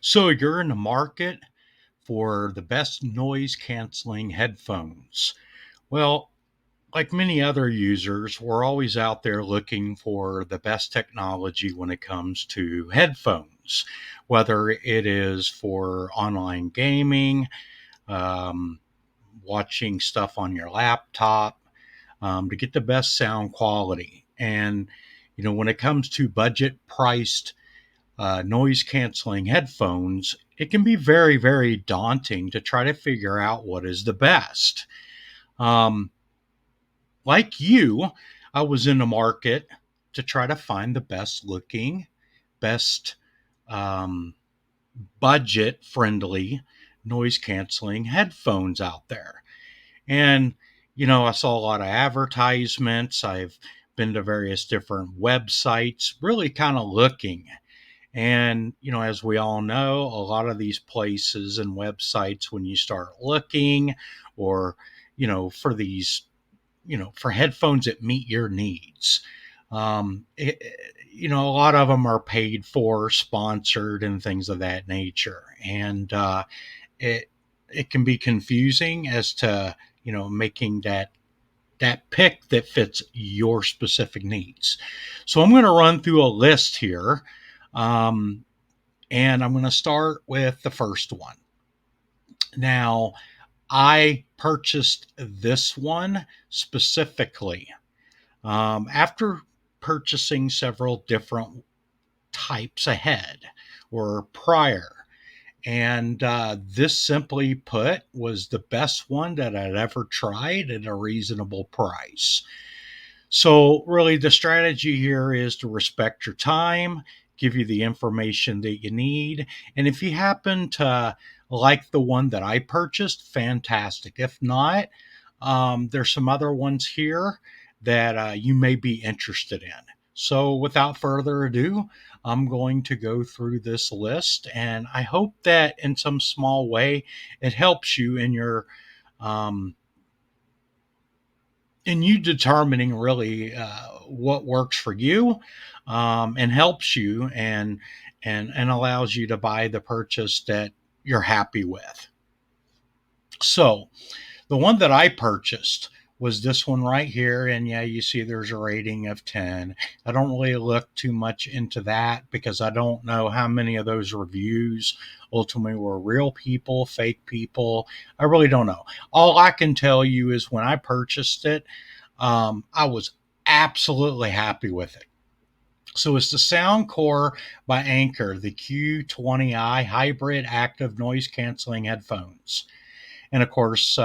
So you're in the market for the best noise canceling headphones. Well, like many other users, we're always out there looking for the best technology when it comes to headphones, whether it is for online gaming, um, watching stuff on your laptop, to get the best sound quality. And, when it comes to budget priced noise canceling headphones, it can be very, very daunting to try to figure out what is the best. Um, like you, I was in the market to try to find the best looking, best um, budget friendly noise canceling headphones out there. And, I saw a lot of advertisements. I've been to various different websites, really kind of looking. And, as we all know, a lot of these places and websites, when you start looking or, for these, for headphones that meet your needs, a lot of them are paid for, sponsored, and things of that nature. And it, it can be confusing as to, making that pick that fits your specific needs. So I'm going to run through a list here. Um, and I'm going to start with the first one. Now, I purchased this one specifically after purchasing several different types ahead or prior. And this, simply put, was the best one that I'd ever tried at a reasonable price. So, really, the strategy here is to respect your time, give you the information that you need. And if you happen to like the one that I purchased, fantastic. If not, there's some other ones here that you may be interested in. So, without further ado, I'm going to go through this list, and I hope that in some small way it helps you um, in you determining really what works for you, and helps you and allows you to buy the purchase that you're happy with. So the one that I purchased was this one right here. And yeah, you see there's a rating of 10. I don't really look too much into that because I don't know how many of those reviews ultimately were real people, fake people. I really don't know. All I can tell you is when I purchased it, I was absolutely happy with it. So it's the Soundcore by Anker, the Q20i hybrid active noise canceling headphones. And of course,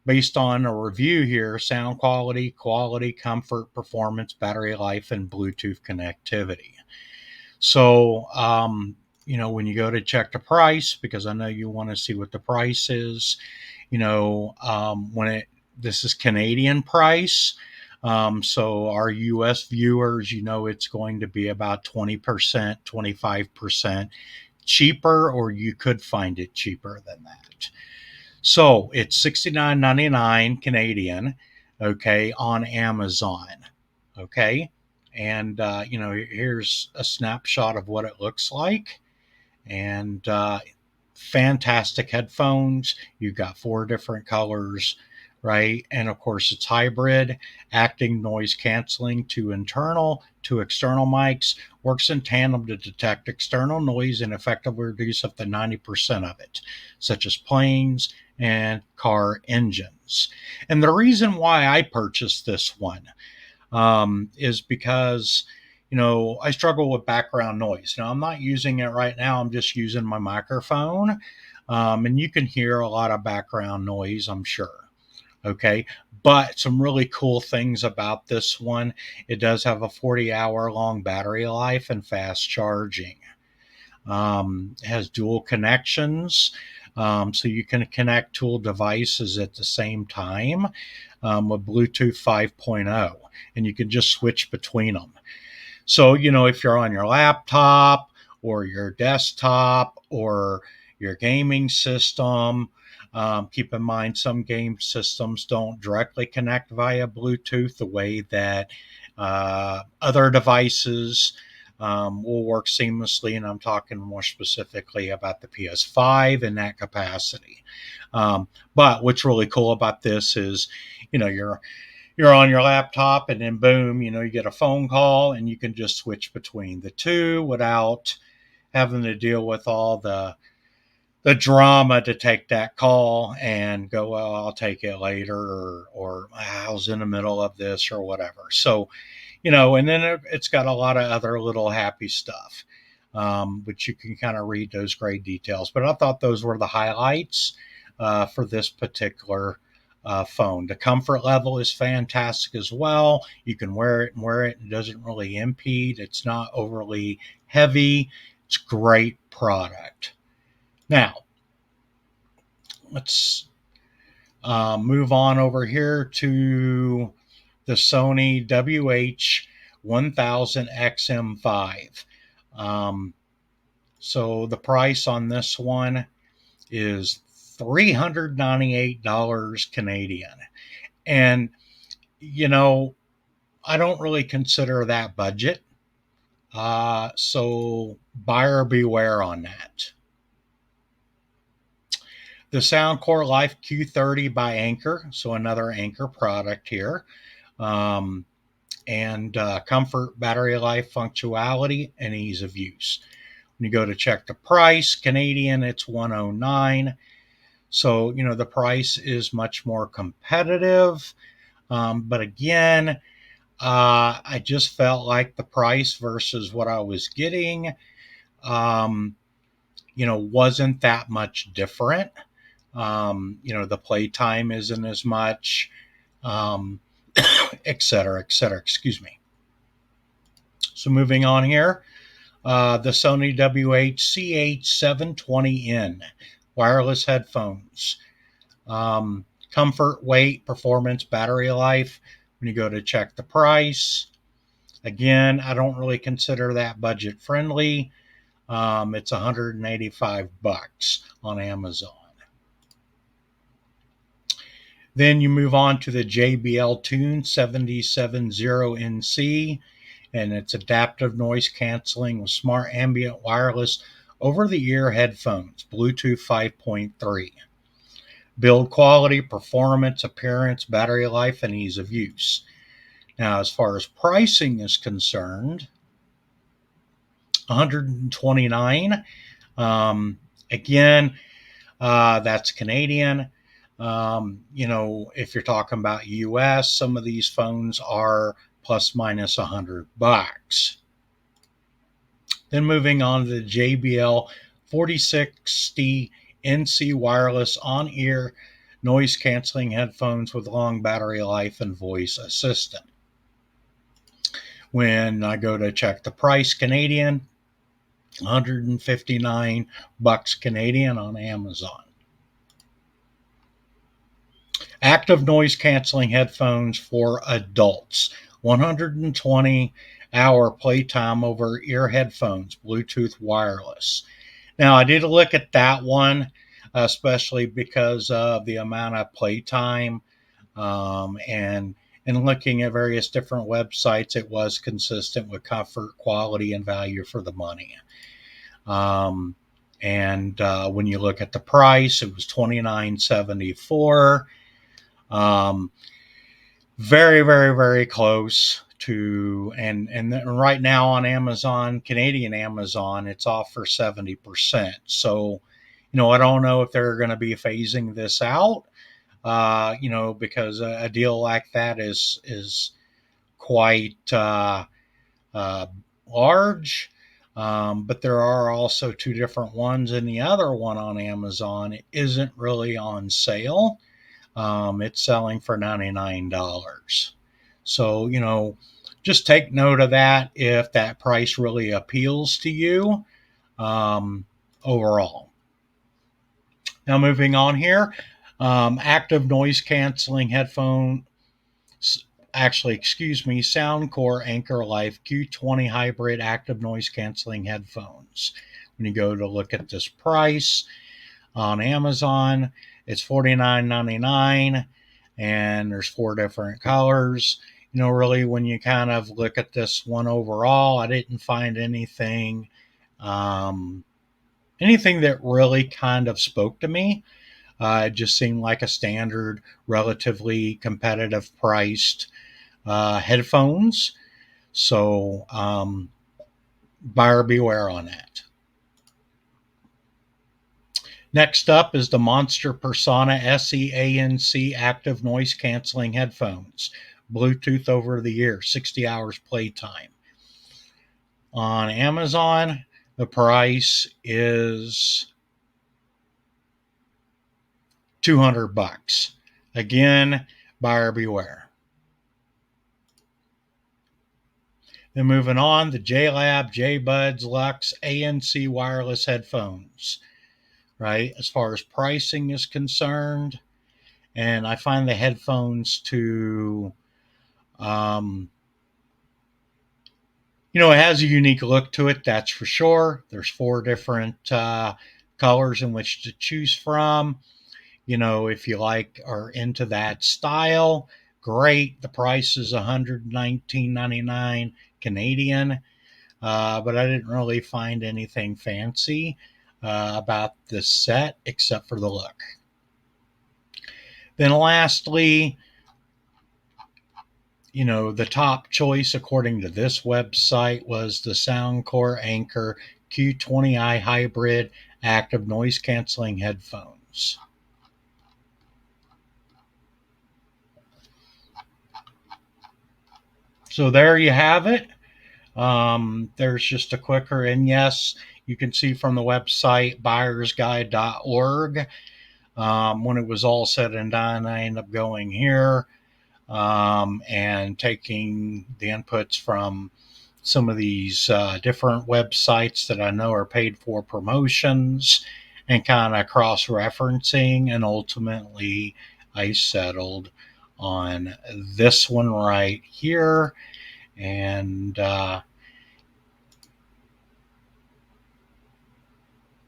based on a review here, sound quality, comfort, performance, battery life, and Bluetooth connectivity. So, when you go to check the price, because I know you want to see what the price is, this is Canadian price. So our US viewers, it's going to be about 20%, 25% cheaper, or you could find it cheaper than that. So it's 69.99 Canadian, okay, on Amazon, okay, and here's a snapshot of what it looks like, and fantastic headphones. You've got four different colors, right? And of course, it's hybrid, acting noise canceling to external mics, works in tandem to detect external noise and effectively reduce up to 90% of it, such as planes and car engines. And the reason why I purchased this one is because I struggle with background noise. Now, I'm not using it right now. I'm just using my microphone. And you can hear a lot of background noise, I'm sure. Okay. But some really cool things about this one, it does have a 40-hour long battery life and fast charging. It has dual connections. So you can connect two devices at the same time with Bluetooth 5.0, and you can just switch between them. So, if you're on your laptop or your desktop or your gaming system, keep in mind some game systems don't directly connect via Bluetooth the way that other devices will work seamlessly, and I'm talking more specifically about the PS5 in that capacity. But what's really cool about this is, you're on your laptop, and then boom, you get a phone call, and you can just switch between the two without having to deal with all the drama to take that call and go, well, I'll take it later, or I was in the middle of this or whatever. So, and then it's got a lot of other little happy stuff, which you can kind of read those great details. But I thought those were the highlights for this particular phone. The comfort level is fantastic as well. You can wear it and wear it. It doesn't really impede. It's not overly heavy. It's a great product. Now, let's move on over here to the Sony WH-1000XM5. So the price on this one is $398 Canadian. And, I don't really consider that budget. So buyer beware on that. The Soundcore Life Q30 by Anker, so another Anker product here. And comfort, battery life, functionality, and ease of use. When you go to check the price, Canadian, it's $109. So, the price is much more competitive. But again, I just felt like the price versus what I was getting, wasn't that much different. The playtime isn't as much, et cetera, excuse me. So moving on here, the Sony WH-CH720N wireless headphones. Comfort, weight, performance, battery life. When you go to check the price, again, I don't really consider that budget friendly. It's $185 on Amazon. Then you move on to the JBL Tune 770NC, and it's adaptive noise canceling with smart ambient wireless over-the-ear headphones, Bluetooth 5.3. Build quality, performance, appearance, battery life, and ease of use. Now, as far as pricing is concerned, $129. Again, that's Canadian. If you're talking about US, some of these phones are plus minus $100. Then moving on to the JBL 4060 NC wireless on-ear noise canceling headphones with long battery life and voice assistant. When I go to check the price, Canadian, $159 Canadian on Amazon. Active noise canceling headphones for adults, 120-hour playtime over ear headphones, Bluetooth wireless. Now, I did look at that one, especially because of the amount of playtime, and looking at various different websites, it was consistent with comfort, quality, and value for the money. And when you look at the price, it was $29.74. Very, very, very close to, and right now on Amazon, Canadian Amazon, it's off for 70%. So, I don't know if they're going to be phasing this out, because a deal like that is quite large. But there are also two different ones, and the other one on Amazon isn't really on sale. It's selling for $99. So, just take note of that if that price really appeals to you overall. Now, moving on here, active noise canceling headphone, Soundcore Anker Life Q20 hybrid active noise canceling headphones. When you go to look at this price on Amazon, it's $49.99, and there's 4 different colors. really when you kind of look at this one overall, I didn't find um, anything that really kind of spoke to me. It just seemed like a standard, relatively competitive priced headphones. So buyer beware on that. Next up is the Monster Persona SEANC active noise canceling headphones. Bluetooth over the ear, 60 hours playtime. On Amazon, the price is $200. Again, buyer beware. Then moving on, the JLab JBuds Lux ANC wireless headphones, right? As far as pricing is concerned, and I find the headphones to, um, it has a unique look to it, that's for sure. There's 4 different colors in which to choose from. If you like are into that style, great. The price is $119.99 Canadian, but I didn't really find anything fancy about this set except for the look. Then lastly, the top choice according to this website was the Soundcore Anchor Q20i Hybrid active noise canceling headphones. So there you have it. There's just a quicker, and yes, you can see from the website buyersguide.org. When it was all said and done, I ended up going here and taking the inputs from some of these different websites that I know are paid for promotions and kind of cross referencing, and ultimately I settled on this one right here. And